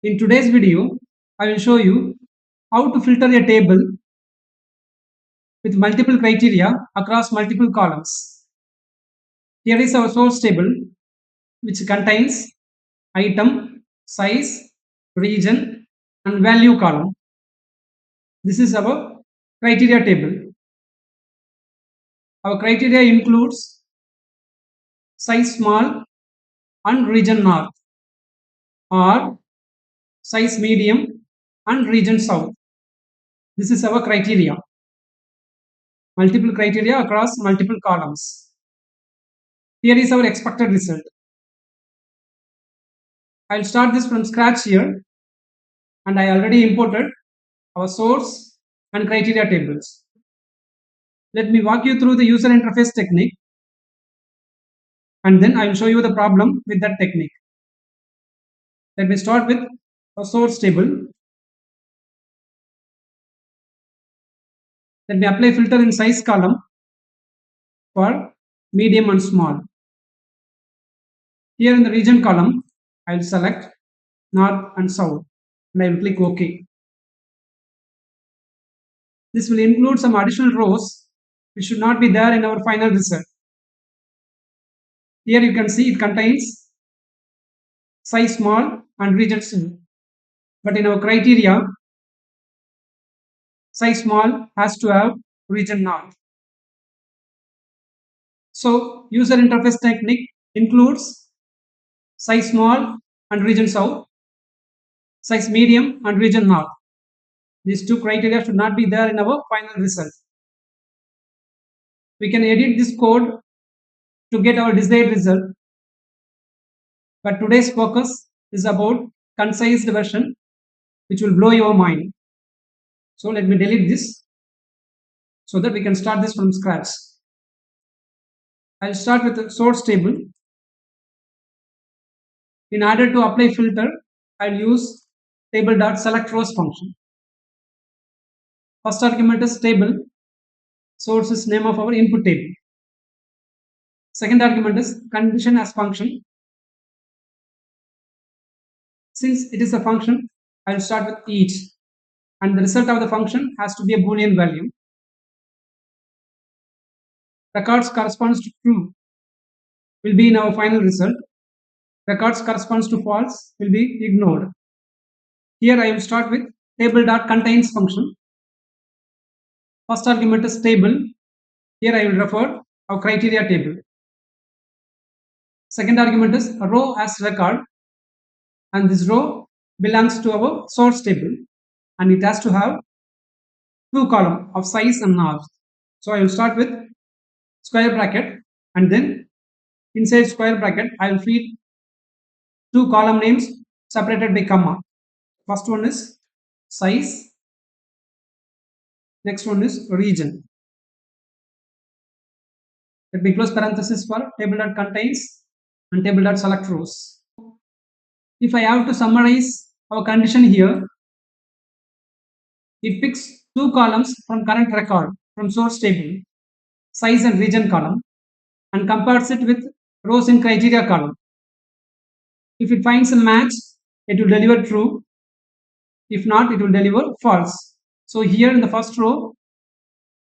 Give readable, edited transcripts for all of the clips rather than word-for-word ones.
In today's video, I will show you how to filter a table with multiple criteria across multiple columns. Here is our source table, which contains item, size, region, and value column. This is our criteria table. Our criteria includes size small and region north, or size medium and region south. This is our criteria. Multiple criteria across multiple columns. Here is our expected result. I'll start this from scratch here, and I already imported our source and criteria tables. Let me walk you through the user interface technique, and then I will show you the problem with that technique. Let me start with a source table. Let me apply filter in size column for medium and small. Here in the region column, I will select north and south, and I will click OK. This will include some additional rows which should not be there in our final result. Here you can see it contains size small and region small, but in our criteria, size small has to have region north. So user interface technique includes size small and region south, size medium and region north. These two criteria should not be there in our final result. We can edit this code to get our desired result, but today's focus is about concise version, which will blow your mind. So let me delete this so that we can start this from scratch. I'll start with the source table. In order to apply filter, I'll use Table.Select_Rows function. First argument is table, source is name of our input table. Second argument is condition as function. Since it is a function, I will start with each, and the result of the function has to be a Boolean value. Records corresponds to true will be in our final result. Records corresponds to false will be ignored. Here I will start with Table.Contains function. First argument is table. Here I will refer our criteria table. Second argument is a row as record, and this row belongs to our source table, and it has to have two columns of size and north. So I will start with square bracket, and then inside square bracket I will feed two column names separated by comma. First one is size, next one is region. Let me close parenthesis for Table.Contains and Table.Select_Rows. If I have to summarize our condition here, it picks two columns from current record from source table, size and region column, and compares it with rows in criteria column. If it finds a match, it will deliver true. If not, it will deliver false. So here in the first row,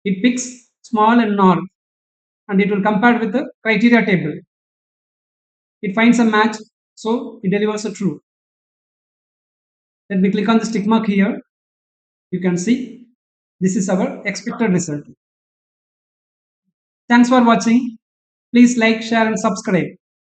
it picks small and north, and it will compare with the criteria table. It finds a match, so it delivers a true. Let me click on the tick mark here. You can see this is our expected result. Thanks for watching. Please like, share and subscribe.